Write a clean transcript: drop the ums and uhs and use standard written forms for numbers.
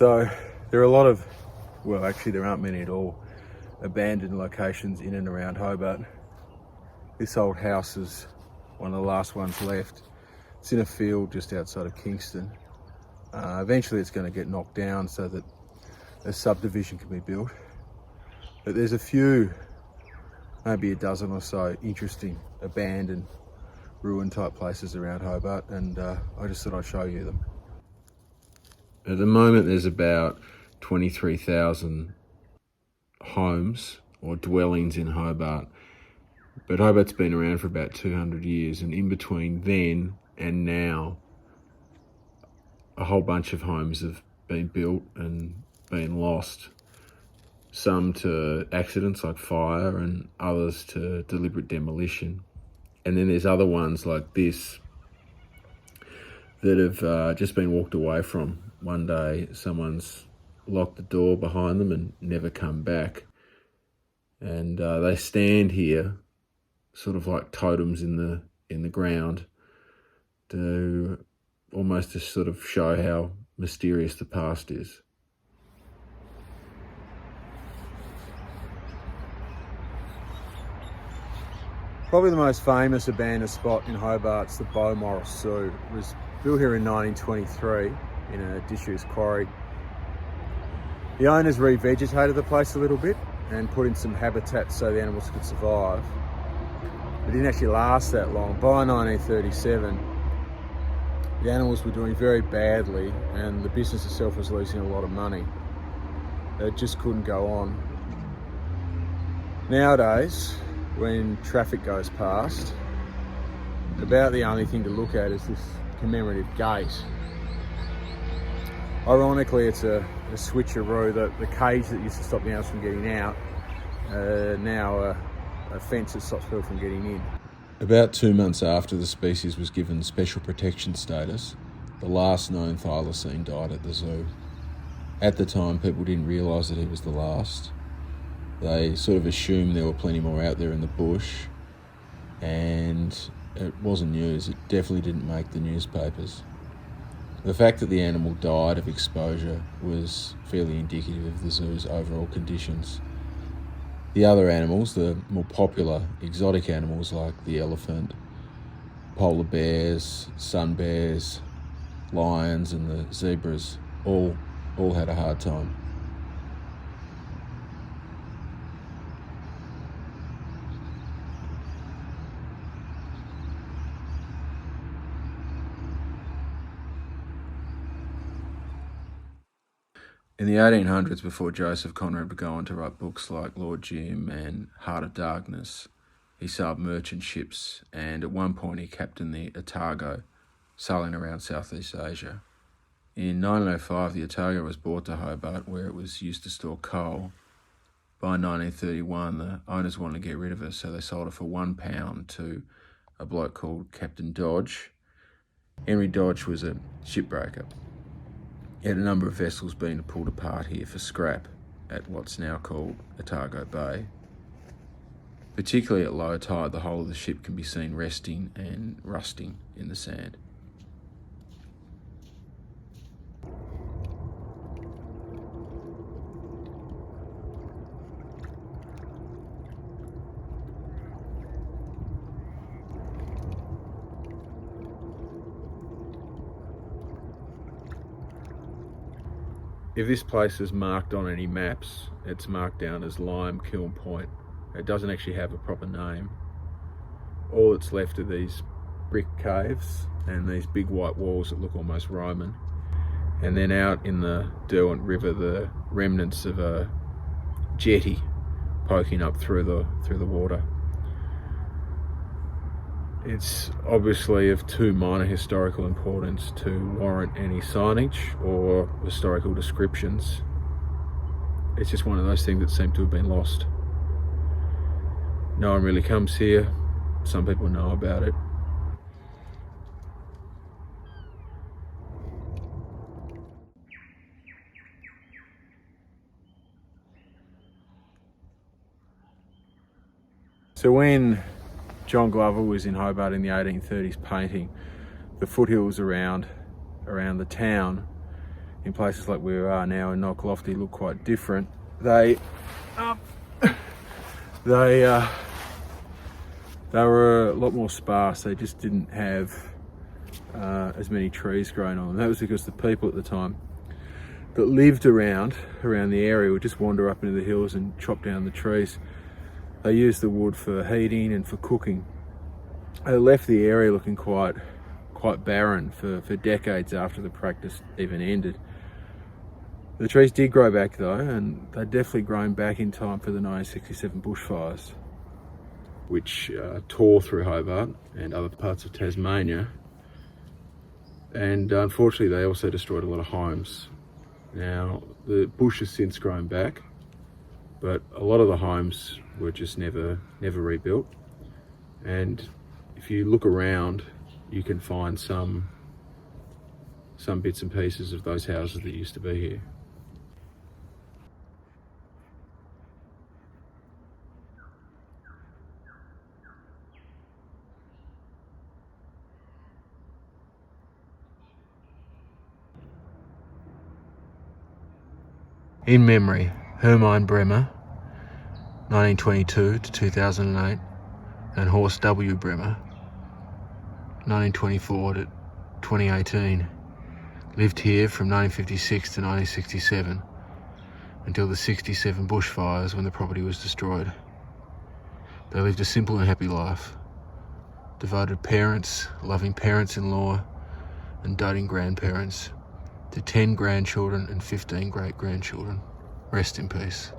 So there are a lot of, well actually there aren't many at all, abandoned locations in and around Hobart. This old house is one of the last ones left. It's in a field just outside of Kingston. Eventually it's going to get knocked down so that a subdivision can be built. But there's a few, maybe a dozen or so, interesting abandoned ruin type places around Hobart, and I just thought I'd show you them. At the moment there's about 23,000 homes or dwellings in Hobart, but Hobart's been around for about 200 years, and in between then and now a whole bunch of homes have been built and been lost, some to accidents like fire and others to deliberate demolition. And then there's other ones like this that have just been walked away from. One day someone's locked the door behind them and never come back, and they stand here sort of like totems in the ground to almost just sort of show how mysterious the past is. Probably the most famous abandoned spot in Hobart's the Beaumaris Zoo. It was built here in 1923 in a disused quarry. The owners revegetated the place a little bit and put in some habitat so the animals could survive. It didn't actually last that long. By 1937, the animals were doing very badly and the business itself was losing a lot of money. It just couldn't go on. Nowadays, when traffic goes past, about the only thing to look at is this commemorative gate. Ironically, it's a switcheroo. The cage that used to stop the animals from getting out, now a fence that stops people from getting in. About 2 months after the species was given special protection status, the last known thylacine died at the zoo. At the time, people didn't realise that he was the last. They sort of assumed there were plenty more out there in the bush, and it wasn't news. It definitely didn't make the newspapers. The fact that the animal died of exposure was fairly indicative of the zoo's overall conditions. The other animals, the more popular exotic animals like the elephant, polar bears, sun bears, lions and the zebras, all had a hard time. In the 1800s, before Joseph Conrad would go on to write books like Lord Jim and Heart of Darkness, he sailed merchant ships, and at one point he captained the Otago, sailing around Southeast Asia. In 1905, the Otago was brought to Hobart, where it was used to store coal. By 1931, the owners wanted to get rid of it, so they sold it for £1 to a bloke called Captain Dodge. Henry Dodge was a shipbreaker. He had a number of vessels being pulled apart here for scrap at what's now called Otago Bay. Particularly at low tide, the whole of the ship can be seen resting and rusting in the sand. If this place is marked on any maps, it's marked down as Lime Kiln Point. It doesn't actually have a proper name. All that's left are these brick caves and these big white walls that look almost Roman. And then out in the Derwent River, the remnants of a jetty poking up through the water. It's obviously of too minor historical importance to warrant any signage or historical descriptions. It's just one of those things that seem to have been lost. No one really comes here. Some people know about it. So when John Glover was in Hobart in the 1830s painting the foothills around the town, in places like where we are now in Knocklofty look quite different. They were a lot more sparse. They just didn't have as many trees growing on them. That was because the people at the time that lived around the area would just wander up into the hills and chop down the trees. They used the wood for heating and for cooking. They left the area looking quite barren for decades after the practice even ended. The trees did grow back though, and they'd definitely grown back in time for the 1967 bushfires, which tore through Hobart and other parts of Tasmania. And unfortunately, they also destroyed a lot of homes. Now, the bush has since grown back, but a lot of the homes were just never rebuilt. And if you look around, you can find some bits and pieces of those houses that used to be here. In memory, Hermine Bremer, 1922 to 2008, and Horst W. Bremer, 1924 to 2018, lived here from 1956 to 1967 until the 67 bushfires when the property was destroyed. They lived a simple and happy life. Devoted parents, loving parents-in-law, and doting grandparents, to 10 grandchildren and 15 great-grandchildren. Rest in peace.